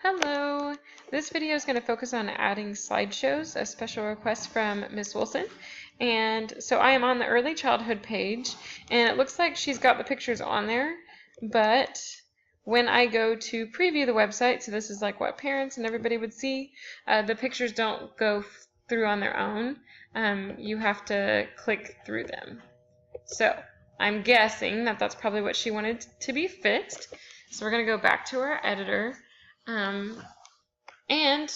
Hello! This video is going to focus on adding slideshows, a special request from Miss Wilson. And so I am on the early childhood page, and it looks like she's got the pictures on there, but when I go to preview the website, so this is like what parents and everybody would see, the pictures don't go through on their own. You have to click through them. So I'm guessing that that's probably what she wanted to be fixed. So we're going to go back to our editor. And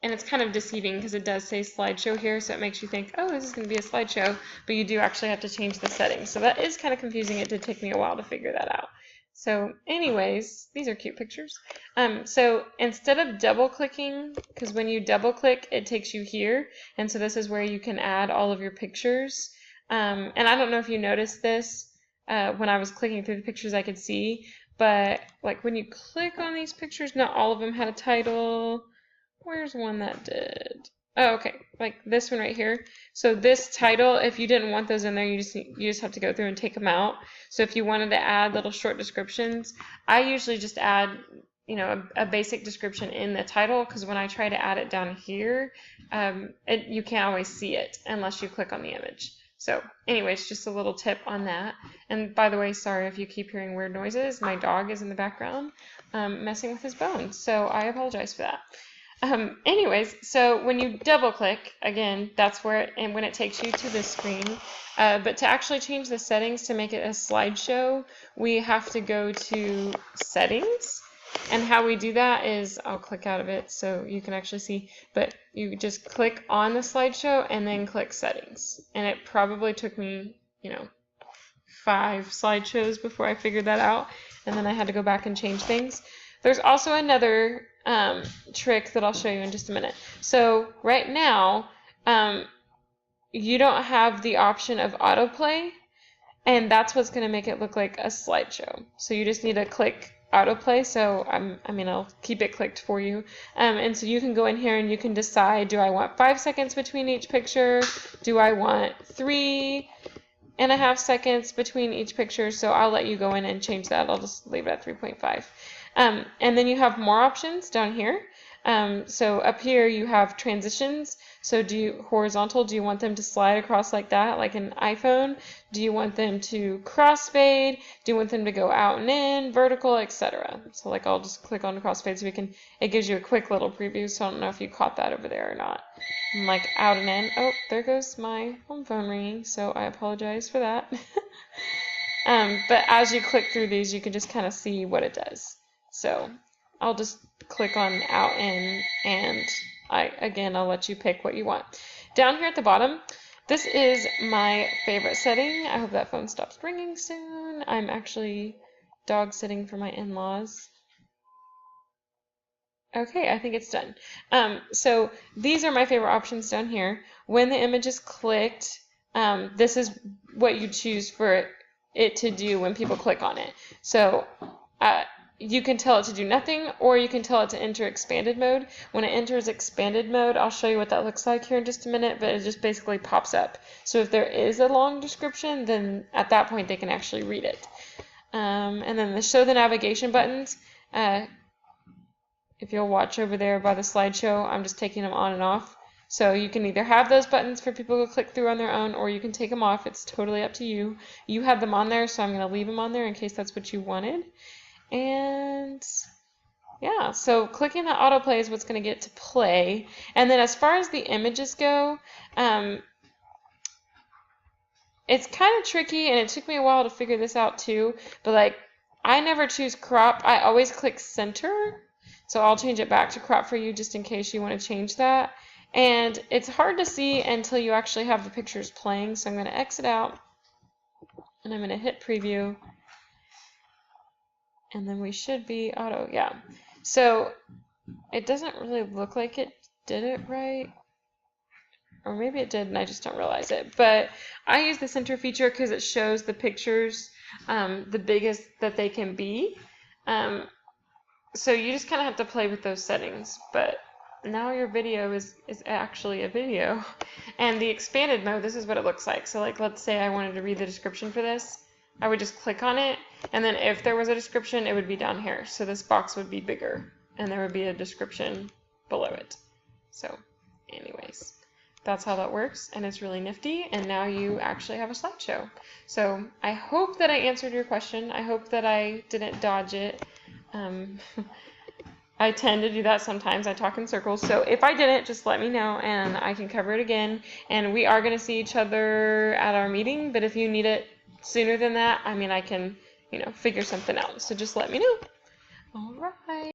it's kind of deceiving because it does say slideshow here, so it makes you think, oh, this is going to be a slideshow, but you do actually have to change the settings. So that is kind of confusing. It did take me a while to figure that out. So anyways, these are cute pictures. So instead of double clicking, because when you double click, it takes you here, and so this is where you can add all of your pictures. And I don't know if you noticed this, when I was clicking through the pictures I could see, but like when you click on these pictures, not all of them had a title. Where's one that did? Oh, okay, like this one right here. So this title, if you didn't want those in there, you just have to go through and take them out. So if you wanted to add little short descriptions, I usually just add, you know, a basic description in the title, because when I try to add it down here, you can't always see it unless you click on the image. So anyways, just a little tip on that. And by the way, sorry if you keep hearing weird noises. My dog is in the background messing with his bones, so I apologize for that. Anyways, so when you double click, again, that's where and when it takes you to this screen. But to actually change the settings to make it a slideshow, we have to go to settings. And how we do that is, I'll click out of it so you can actually see, but you just click on the slideshow and then click settings. And it probably took me, 5 slideshows before I figured that out, and then I had to go back and change things. There's also another trick that I'll show you in just a minute. So right now, you don't have the option of autoplay, and that's what's going to make it look like a slideshow. So you just need to click autoplay. So I'll keep it clicked for you. And so you can go in here and you can decide, do I want 5 seconds between each picture? Do I want 3.5 seconds between each picture? So I'll let you go in and change that. I'll just leave it at 3.5. And then you have more options down here. So up here you have transitions. So horizontal, do you want them to slide across like that, like an iPhone? Do you want them to crossfade? Do you want them to go out and in, vertical, etc.? So like I'll just click on crossfade so it gives you a quick little preview, so I don't know if you caught that over there or not. And like out and in. Oh, there goes my home phone ringing, so I apologize for that. But as you click through these, you can just kind of see what it does. So I'll just click on out in, and I'll let you pick what you want. Down here at the bottom, this is my favorite setting. I hope that phone stops ringing soon. I'm actually dog sitting for my in-laws. Okay, I think it's done. So these are my favorite options down here. When the image is clicked, this is what you choose for it to do when people click on it. So you can tell it to do nothing, or you can tell it to enter expanded mode. When it enters expanded mode, I'll show you what that looks like here in just a minute, but it just basically pops up. So if there is a long description, then at that point they can actually read it. And then the show the navigation buttons, if you'll watch over there by the slideshow, I'm just taking them on and off. So you can either have those buttons for people to click through on their own, or you can take them off. It's totally up to you. You have them on there, so I'm going to leave them on there in case that's what you wanted. And yeah, so clicking that autoplay is what's going to get to play. And then as far as the images go, it's kind of tricky, and it took me a while to figure this out too, but like I never choose crop. I always click center. So I'll change it back to crop for you just in case you want to change that. And it's hard to see until you actually have the pictures playing, so I'm going to exit out and I'm going to hit preview. And then we should be auto, yeah. So it doesn't really look like it did it right. Or maybe it did and I just don't realize it. But I use the center feature because it shows the pictures the biggest that they can be. So you just kind of have to play with those settings. But now your video is actually a video. And the expanded mode, this is what it looks like. So like let's say I wanted to read the description for this. I would just click on it, and then if there was a description, it would be down here. So this box would be bigger. and there would be a description below it. So anyways, that's how that works, and it's really nifty, and now you actually have a slideshow. So I hope that I answered your question. I hope that I didn't dodge it. I tend to do that sometimes. I talk in circles. So if I didn't, just let me know and I can cover it again. And we are going to see each other at our meeting, but if you need it sooner than that, I mean, I can, figure something out. So just let me know. All right.